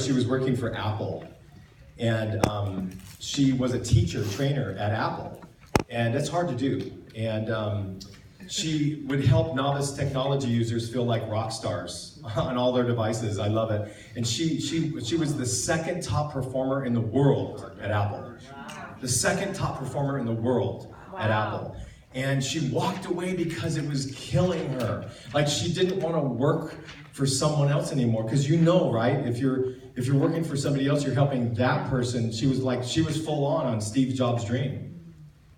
she was working for Apple, and she was a teacher, trainer at Apple, and that's hard to do. And she would help novice technology users feel like rock stars on all their devices. I love it. And she was the second top performer in the world at Apple. The second top performer in the world at Apple. And she walked away because it was killing her. Like, she didn't want to work for someone else anymore. Because you know, right? If you're working for somebody else, you're helping that person. She was full on Steve Jobs' dream.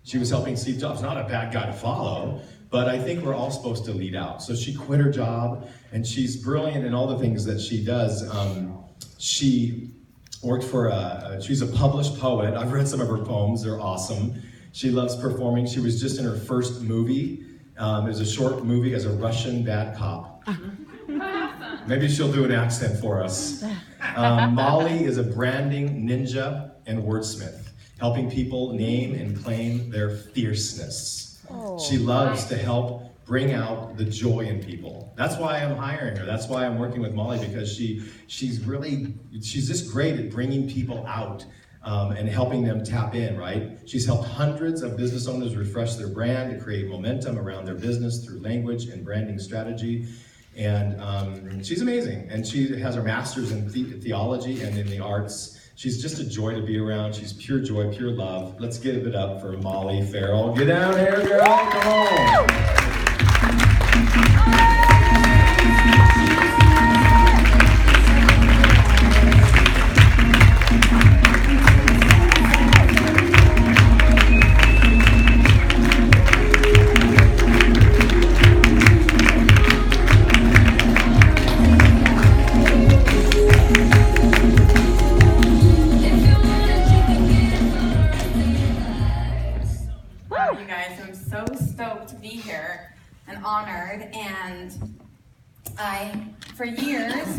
She was helping Steve Jobs. Not a bad guy to follow, but I think we're all supposed to lead out. So she quit her job, and she's brilliant in all the things that she does. She worked for she's a published poet. I've read some of her poems, they're awesome. She loves performing. She was just in her first movie. It was a short movie as a Russian bad cop. Maybe she'll do an accent for us. Molly is a branding ninja and wordsmith, helping people name and claim their fierceness. She loves to help bring out the joy in people. That's why I'm hiring her. That's why I'm working with Molly, because she's just great at bringing people out and helping them tap in, right? She's helped hundreds of business owners refresh their brand to create momentum around their business through language and branding strategy. And she's amazing. And she has her master's in theology and in the arts. She's just a joy to be around. She's pure joy, pure love. Let's give it up for Molly Farrell. Get down here, girl. Come on. Honored, and I, for years,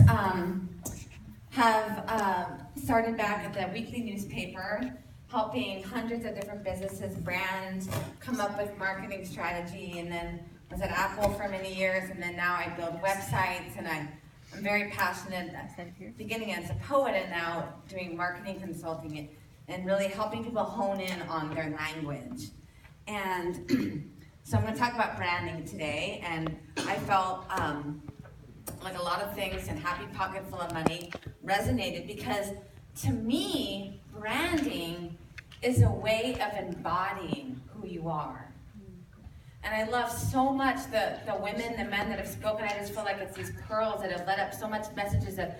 have started back at the weekly newspaper, helping hundreds of different businesses, brands, come up with marketing strategy, and then was at Apple for many years, and then now I build websites, and I'm very passionate, beginning as a poet and now doing marketing consulting and really helping people hone in on their language. And so I'm going to talk about branding today, and I felt like a lot of things in Happy Pocket Full of Money resonated, because to me, branding is a way of embodying who you are. And I love so much the women, the men that have spoken. I just feel like it's these pearls that have led up so much messages of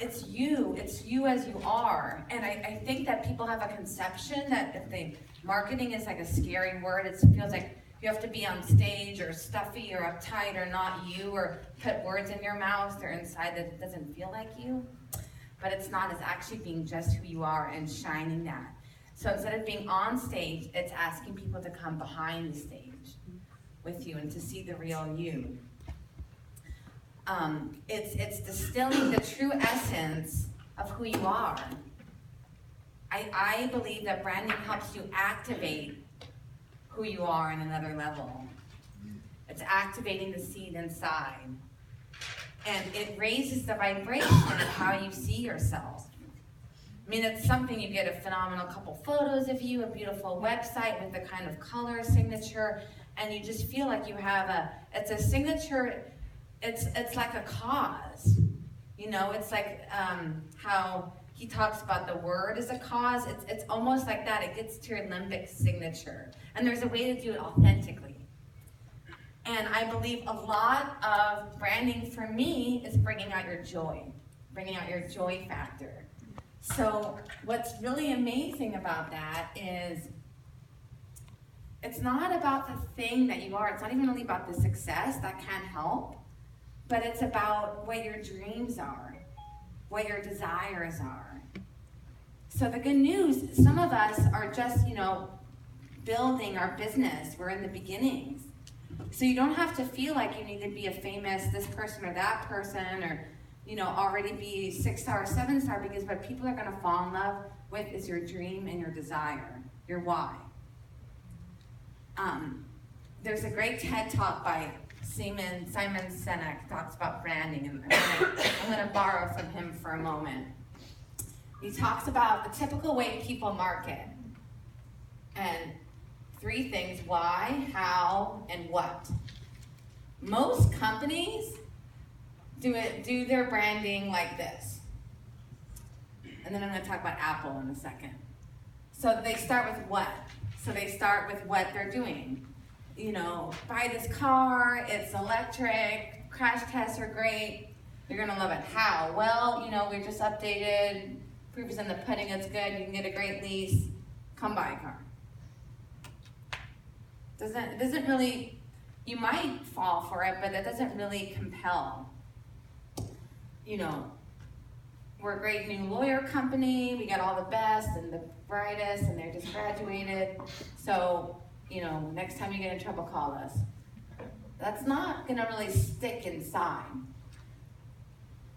it's you as you are. And I think that people have a conception that if they, marketing is like a scary word. It feels like you have to be on stage or stuffy or uptight or not you, or put words in your mouth or inside that doesn't feel like you. But it's not. It's actually being just who you are and shining that. So instead of being on stage, it's asking people to come behind the stage with you and to see the real you. It's distilling the true essence of who you are. I believe that branding helps you activate who you are in another level. It's activating the seed inside. And it raises the vibration of how you see yourself. I mean, it's something, you get a phenomenal couple photos of you, a beautiful website with the kind of color signature, and you just feel like you have it's a signature, it's like a cause. You know, it's like how he talks about the word as a cause. It's almost like that. It gets to your limbic signature. And there's a way to do it authentically. And I believe a lot of branding for me is bringing out your joy factor. So what's really amazing about that is it's not about the thing that you are. It's not even really about the success. That can help. But it's about what your dreams are, what your desires are. So the good news, some of us are just, building our business. We're in the beginnings. So you don't have to feel like you need to be a famous this person or that person, or already be 6-star or 7-star, because what people are going to fall in love with is your dream and your desire, your why. There's a great TED Talk by Simon Sinek, talks about branding, and I'm going to borrow from him for a moment. He talks about the typical way people market. And 3 things: why, how, and what. Most companies do their branding like this. And then I'm going to talk about Apple in a second. So they start with what? So they start with what they're doing. You know, buy this car, it's electric, crash tests are great, you're gonna love it. How? Well, you know, we just updated, proof is in the pudding, it's good, you can get a great lease, come buy a car. It doesn't really, you might fall for it, but it doesn't really compel. You know, we're a great new lawyer company, we got all the best and the brightest, and they're just graduated, so, you know, next time you get in trouble, call us. That's not gonna really stick inside.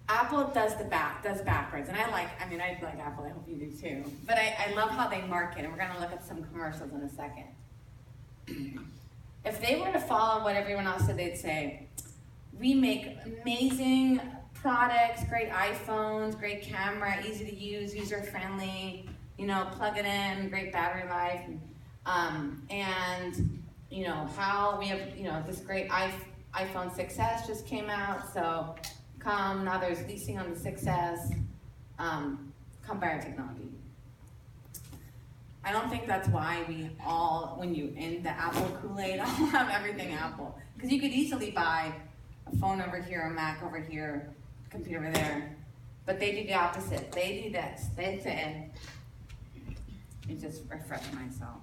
Apple does backwards, and I like Apple, I hope you do too. But I love how they market, and we're gonna look at some commercials in a second. If they were to follow what everyone else said, they'd say, we make amazing products, great iPhones, great camera, easy to use, user-friendly, you know, plug it in, great battery life, and, you know, how we have, you know, this great iPhone 6S just came out, so now there's leasing on the 6S, come buy our technology. I don't think that's why we all, when you in the Apple Kool-Aid, all have everything Apple. Because you could easily buy a phone over here, a Mac over here, computer over there. But they do the opposite. They do this. They say, let me just refresh myself.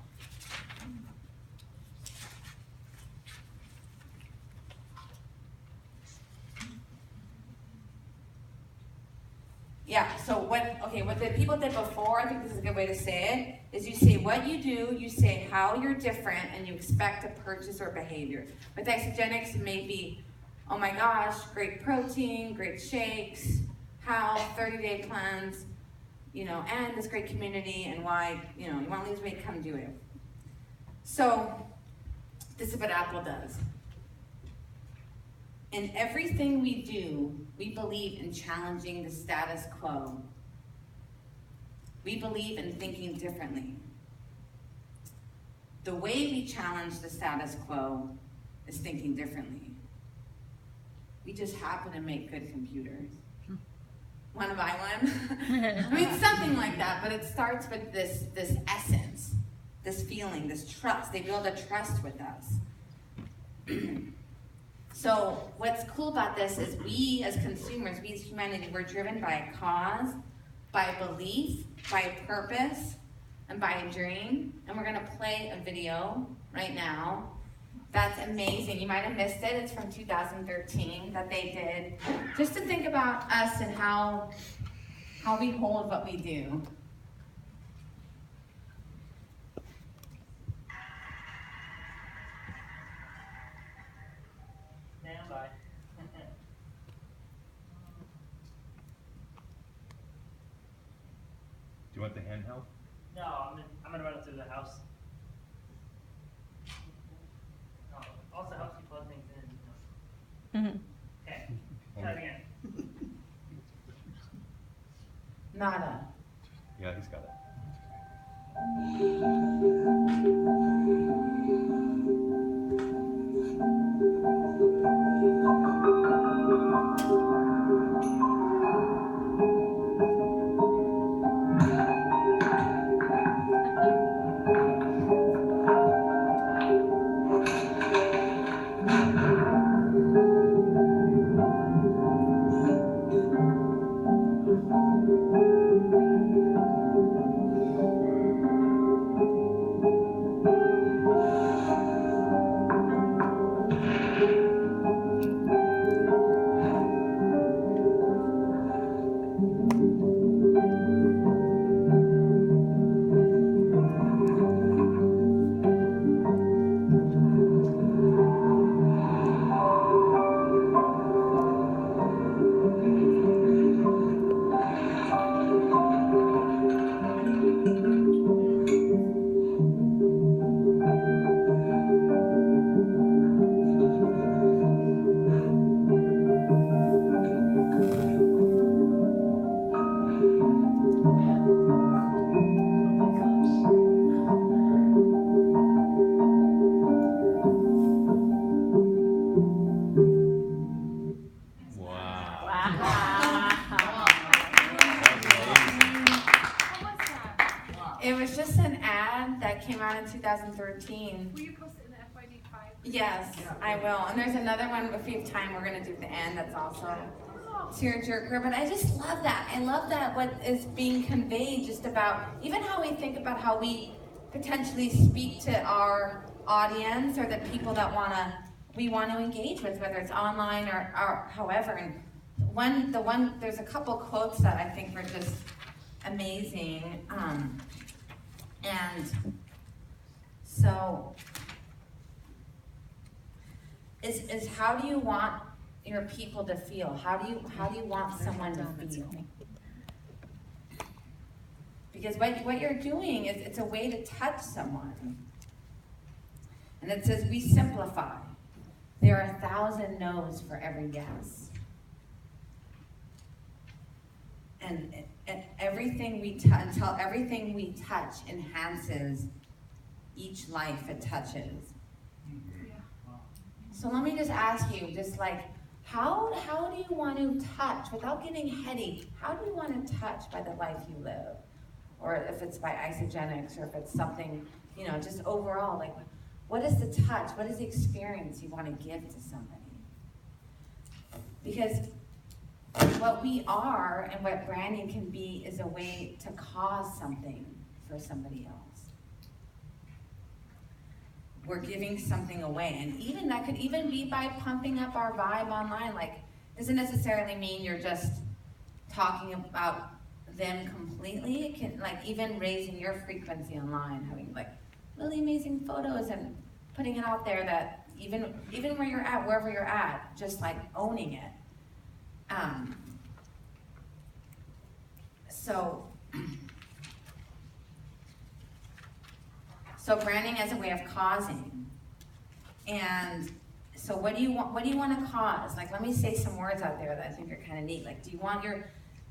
Yeah, so what the people did before, I think this is a good way to say it, is you say what you do, you say how you're different, and you expect a purchase or behavior. With Isogenics, it may be, oh my gosh, great protein, great shakes, how 30-day plans, you know, and this great community, and why, you know, you want to lose weight, come do it. So, this is what Apple does. In everything we do, we believe in challenging the status quo. We believe in thinking differently. The way we challenge the status quo is thinking differently. We just happen to make good computers. Want to buy one? I mean, something like that, but it starts with this essence, this feeling, this trust. They build a trust with us. So what's cool about this is we as consumers, we as humanity, we're driven by a cause, by a belief, by a purpose, and by a dream. And we're gonna play a video right now. That's amazing. You might have missed it. It's from 2013 that they did, just to think about us and how we hold what we do. Standby. Do you want the handheld? No, I'm gonna run it through the house. No, also helps you plug things in. Mm-hmm. Okay, try it again. Nada. Yeah, he's got it. It was just an ad that came out in 2013. Will you post it in the FYD5? Yes, I will. And there's another one, if we have time, we're gonna do at the end, that's also tearjerker. But I just love that. I love that what is being conveyed just about, even how we think about how we potentially speak to our audience or the people that we want to engage with, whether it's online or however. And there's a couple quotes that I think were just amazing. And so is how do you want your people to feel? How do you want someone to feel? Because what you're doing is it's a way to touch someone. And it says we simplify. There are 1,000 no's for every yes. And everything we touch, until everything we touch enhances each life it touches. So let me just ask you, just like, how do you want to touch, without getting heady, how do you want to touch by the life you live? Or if it's by isogenics, or if it's something, just overall, like, what is the touch, what is the experience you want to give to somebody? Because what we are and what branding can be is a way to cause something for somebody else. We're giving something away, and even that could even be by pumping up our vibe online. Like, doesn't necessarily mean you're just talking about them completely. It can, like, even raising your frequency online, having like really amazing photos and putting it out there, that even where you're at, wherever you're at, just like owning it. So branding as a way of causing. And so what do you want to cause? Like, let me say some words out there that I think are kind of neat. Like, do you want your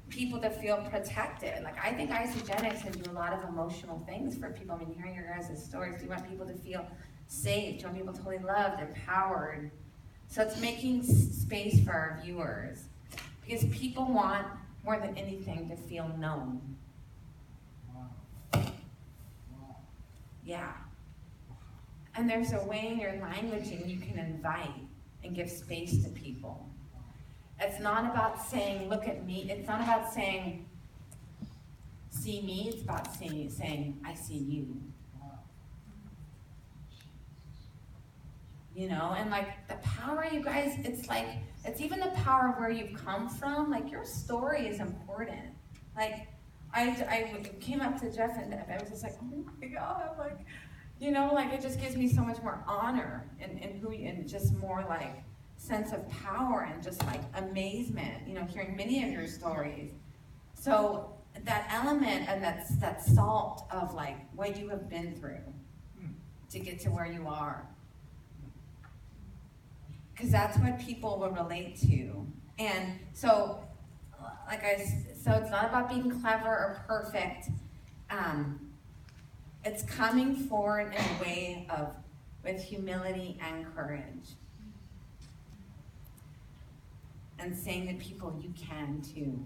people to feel protected? Like, I think isogenics can do a lot of emotional things for people. I mean, hearing your guys' stories, do you want people to feel safe? Do you want people to totally loved, empowered? So it's making space for our viewers. Because people want, more than anything, to feel known. Yeah. And there's a way in your languaging you can invite and give space to people. It's not about saying, look at me. It's not about saying, see me. It's about saying, I see you. And like the power, you guys, it's like, it's even the power of where you've come from. Like, your story is important. Like, I came up to Jeff and I was just like, oh my God, like, like it just gives me so much more honor and just more like sense of power and just like amazement, hearing many of your stories. So that element and that salt of like what you have been through to get to where you are. Because that's what people will relate to. And so, so it's not about being clever or perfect. It's coming forward in a way with humility and courage. And saying to people, you can too.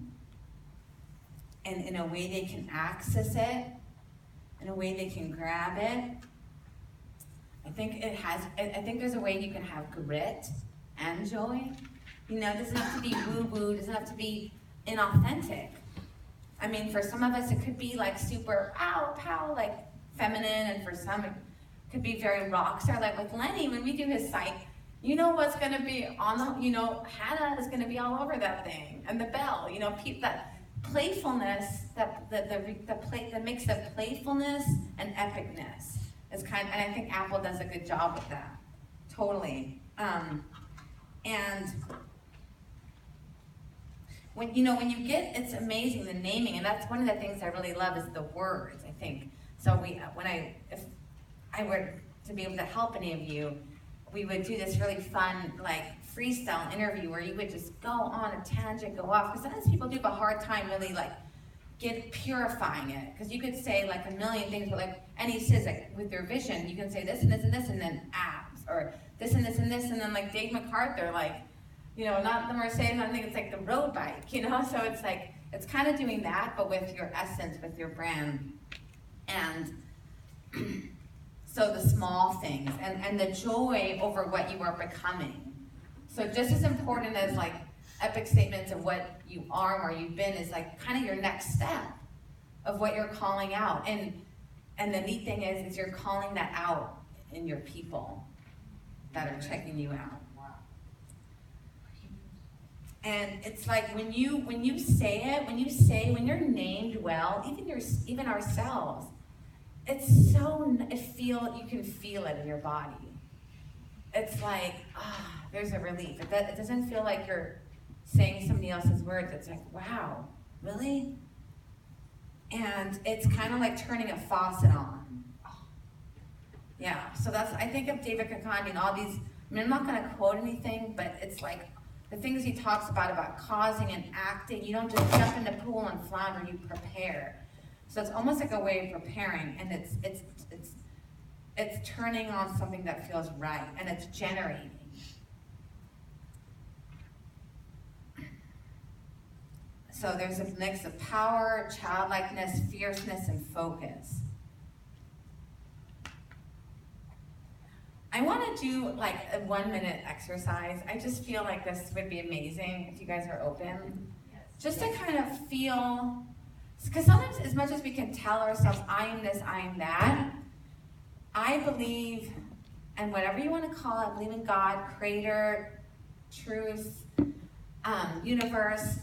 And in a way they can access it, in a way they can grab it. I think there's a way you can have grit and joy. It doesn't have to be woo-woo, it doesn't have to be inauthentic. I mean, for some of us, it could be like super pow, like feminine, and for some, it could be very rock star. Like with Lenny, when we do his site, what's going to be on the, Hannah is going to be all over that thing, and the bell, that playfulness, the mix of playfulness and epicness is and I think Apple does a good job with that, totally. And when you get, it's amazing, the naming, and that's one of the things I really love is the words, I think. So if I were to be able to help any of you, we would do this really fun, like, freestyle interview where you would just go on a tangent, go off, because sometimes people do have a hard time really, like, purifying it, because you could say, like, a million things, but, like, and he says, like, with your vision, you can say this and this and this, and then abs, or this and this and this, and then, like, Dave MacArthur, like, not the Mercedes, I think it's like the road bike, so it's like, it's kind of doing that, but with your essence, with your brand. And so the small things and the joy over what you are becoming. So just as important as like epic statements of what you are and where you've been is like kind of your next step of what you're calling out. And the neat thing is you're calling that out in your people that are checking you out. And it's like when you say it, when you're named well, even ourselves, it's so, you can feel it in your body. It's like, there's a relief. It doesn't feel like you're saying somebody else's words. It's like, wow, really? And it's kind of like turning a faucet on. Yeah, so I think of David Kakandi and all these, I mean, I'm not going to quote anything, but it's like the things he talks about causing and acting. You don't just jump in the pool and flounder, you prepare. So it's almost like a way of preparing, and it's turning on something that feels right, and it's generating. So there's a mix of power, childlikeness, fierceness, and focus. I want to do like a 1-minute exercise. I just feel like this would be amazing if you guys are open. Just to kind of feel, because sometimes as much as we can tell ourselves, I am this, I am that, I believe, and whatever you want to call it, I believe in God, creator, truth, universe.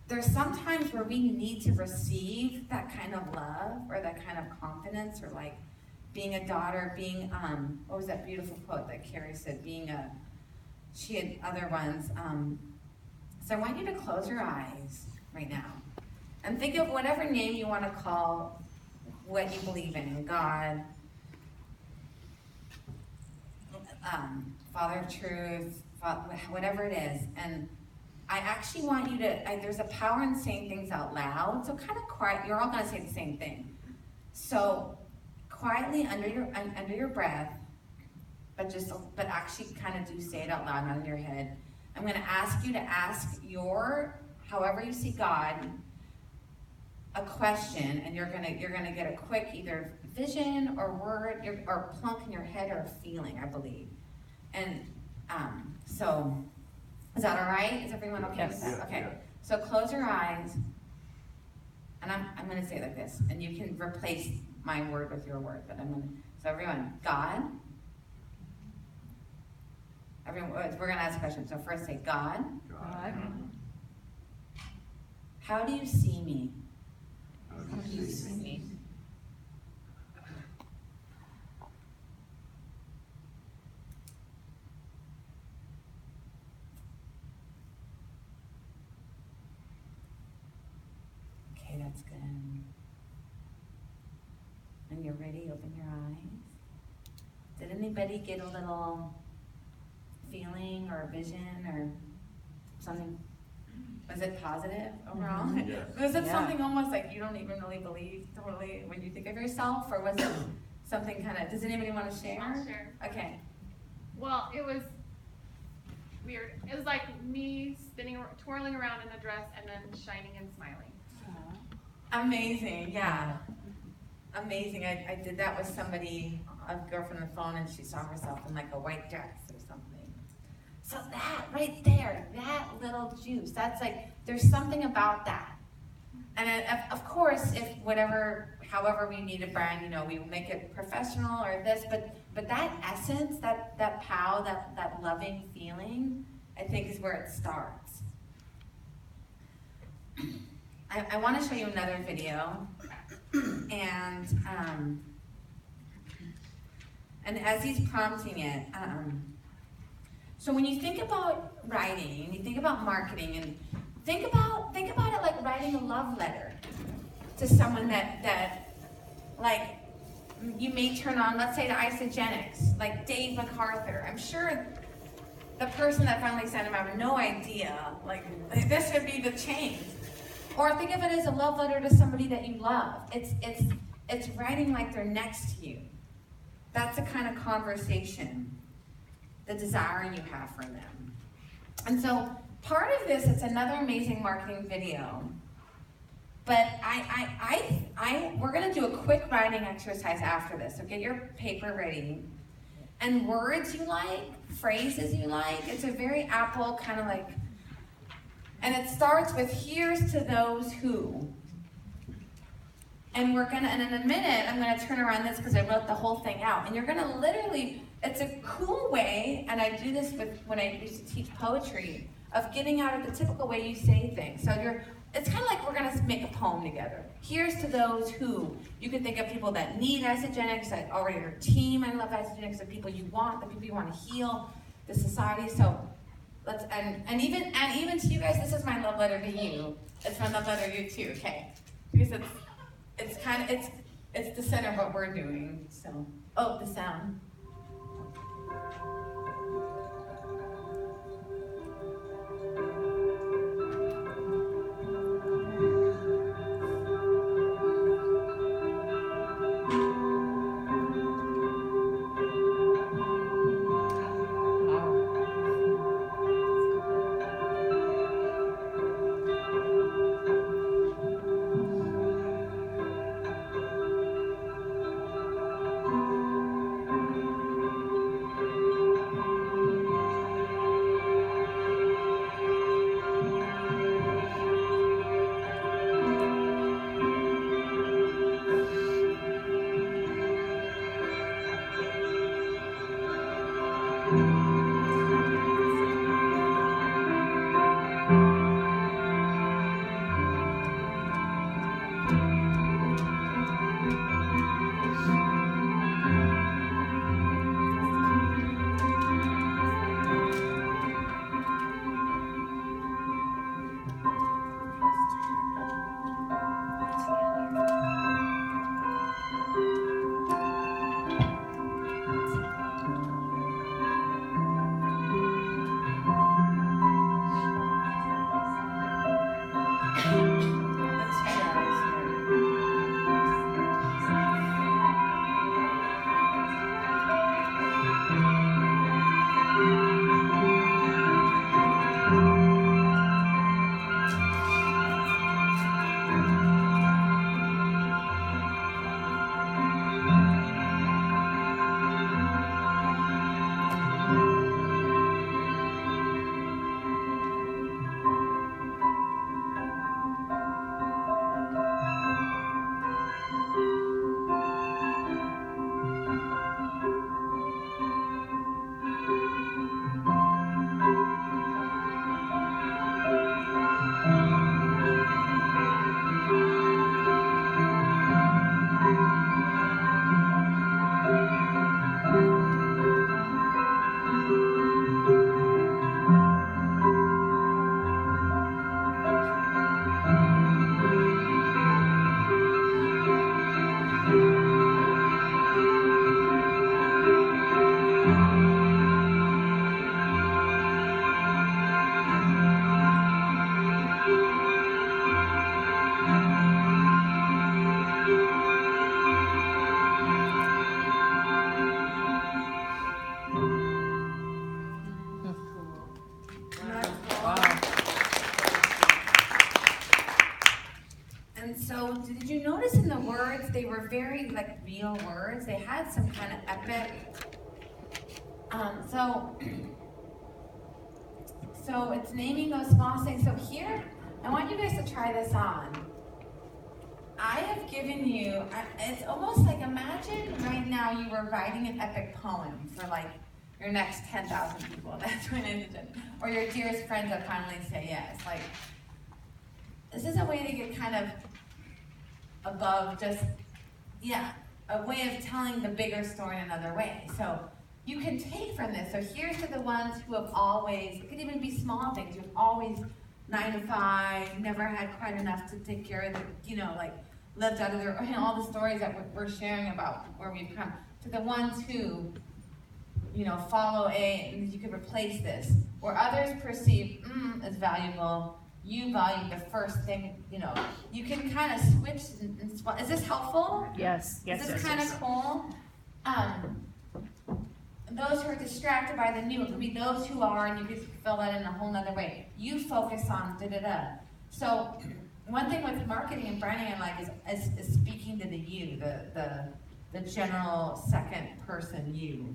There's some times where we need to receive that kind of love or that kind of confidence, or like being a daughter, being, what was that beautiful quote that Carrie said, she had other ones. So I want you to close your eyes right now and think of whatever name you want to call what you believe in, God, Father of Truth, whatever it is. And I actually want you to, there's a power in saying things out loud, so kind of quiet, you're all gonna say the same thing. So quietly under your breath, but actually kind of do say it out loud, not in your head. I'm gonna ask you to ask however you see God, a question, and you're gonna get a quick either vision or word or plunk in your head or a feeling, I believe. And so, is that all right? Is everyone okay with that? Okay. So close your eyes, and I'm gonna say it like this, and you can replace my word with your word, but so everyone, God. Everyone, we're gonna ask questions. So first say, God. God. How do you see me? How do you see me? Okay, that's good. When you're ready, open your eyes. Did anybody get a little feeling or a vision or something? Was it positive overall? Mm-hmm. Yes. Was it something almost like you don't even really believe totally when you think of yourself? Or was it something kind of, does anybody want to share? I'll share. Okay. Well, it was weird. It was like me twirling around in a dress and then shining and smiling. Amazing, yeah. Amazing. I did that with somebody, a girlfriend on the phone, and she saw herself in like a white dress or something. So that right there, that little juice, that's like, there's something about that. And of course, however we need a brand, we will make it professional or this, but that essence, that pow, that loving feeling, I think is where it starts. I want to show you another video, and as he's prompting it, so when you think about writing, you think about marketing, and think about it like writing a love letter to someone that like you may turn on, let's say to Isogenics, like Dave MacArthur. I'm sure the person that finally sent him, I have no idea, like this would be the change. Or think of it as a love letter to somebody that you love. It's writing like they're next to you. That's the kind of conversation, the desire you have for them. And so part of this, it's another amazing marketing video. But I we're gonna do a quick writing exercise after this, so get your paper ready. And words you like, phrases you like, it's a very Apple kind of like, and it starts with here's to those who. And and in a minute, I'm gonna turn around this because I wrote the whole thing out. And you're gonna literally, it's a cool way, and I do this when I used to teach poetry, of getting out of the typical way you say things. So it's kind of like we're gonna make a poem together. Here's to those who. You can think of people that need isogenics, that already are team. I love isogenics, the people you want, the people you want to heal, the society. So let's, and even to you guys, this is my love letter to you. It's my love letter to you too, okay? Because it's the center of what we're doing. So, oh, the sound. And so, did you notice in the words, they were very like real words? They had some kind of epic. So it's naming those small things. So here, I want you guys to try this on. I have given you, it's almost like imagine right now you were writing an epic poem for like your next 10,000 people. That's what it is. Or your dearest friends that finally say yes. Like, this is a way to get kind of above just, a way of telling the bigger story in another way. So you can take from this. So here's to the ones who have always, it could even be small things, you've always 9 to 5, never had quite enough to take care of the, like lived out of their, all the stories that we're sharing about where we've come. To the ones who, follow and you could replace this. Where others perceive as valuable, you value the first thing, you can kind of switch. Is this helpful? Yes. Is this kind of cool? Those who are distracted by the new, it could be those who are, and you could fill that in a whole nother way. You focus on da-da-da. So one thing with marketing and branding I like is speaking to the you, the general second person you.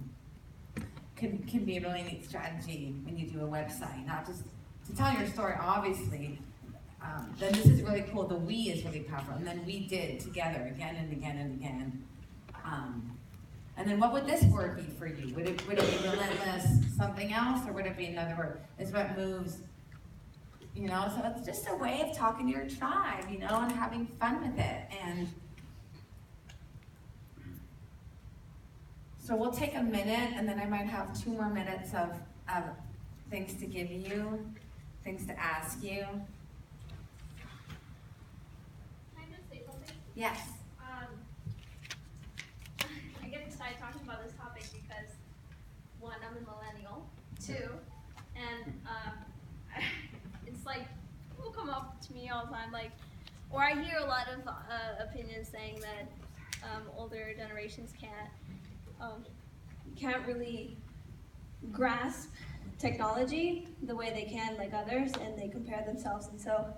Can be a really neat strategy when you do a website, not just to tell your story, obviously. Then this is really cool. The we is really powerful, and then we did together again and again and again. And then what would this word be for you? Would it be relentless, something else, or would it be another word? It's what moves, you know. So it's just a way of talking to your tribe, you know, and having fun with it. And so we'll take a minute, and then I might have 2 more minutes of things to give you, things to ask you. Can I just say something? Yes. I get excited talking about this topic because, one, I'm a millennial. 2, and it's like people come up to me all the time, like, or I hear a lot of opinions saying that older generations can't really grasp technology the way they can, like others, and they compare themselves. And so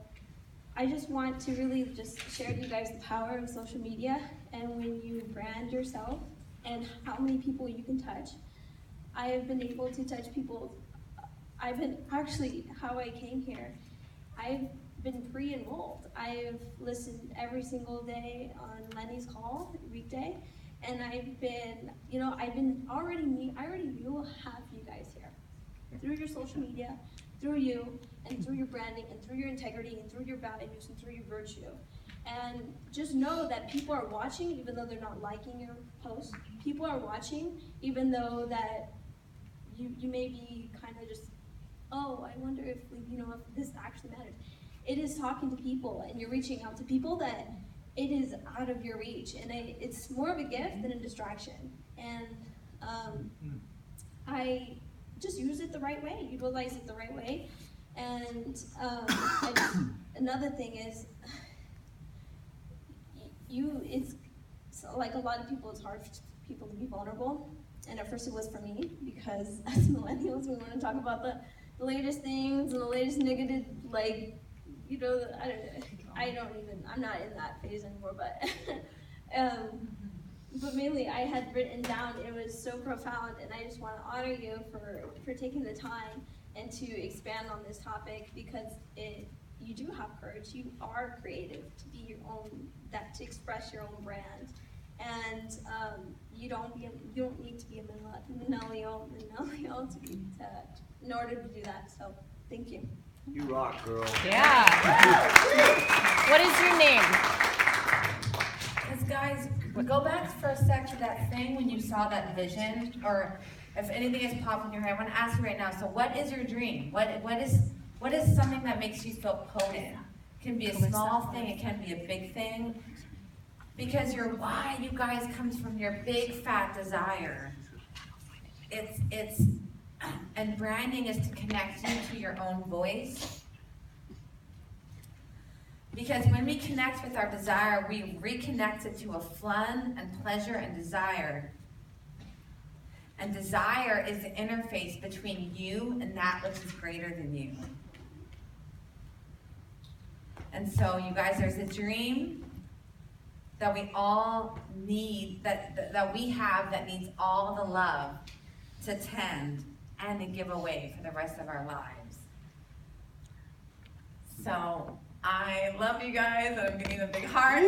I just want to really just share with you guys the power of social media, and when you brand yourself and how many people you can touch. I have been able to touch people. I've been, actually, how I came here, I've been pre-enrolled. I've listened every single day on Lenny's call, weekday, and I've been, I already knew half you guys here. Through your social media, through you, and through your branding, and through your integrity, and through your values, and through your virtue. And just know that people are watching even though they're not liking your post. People are watching even though that you may be kind of just, oh, I wonder if, if this actually matters. It is talking to people, and you're reaching out to people that it is out of your reach, and it's more of a gift than a distraction. And I just use it the right way, utilize it the right way. And another thing is, it's like a lot of people, it's hard for people to be vulnerable. And at first it was for me, because as millennials, we want to talk about the latest things and the latest negative, I'm not in that phase anymore, but mainly I had written down, it was so profound, and I just want to honor you for taking the time and to expand on this topic, because you do have courage. You are creative to be your own, to express your own brand, and you don't need to be a millennial in order to do that. So thank you. You rock, girl. Yeah. What is your name? Because guys, go back for a sec to that thing when you saw that vision, or if anything has popped in your head. I want to ask you right now. So, what is your dream? What is something that makes you feel potent? It can be a small thing. It can be a big thing. Because your why, you guys, comes from your big fat desire. And branding is to connect you to your own voice. Because when we connect with our desire, we reconnect it to a fun and pleasure and desire. And desire is the interface between you and that which is greater than you. And so, you guys, there's a dream that we all need, that we have, that needs all the love to tend and to give away for the rest of our lives. So, I love you guys, and I'm giving you a big heart.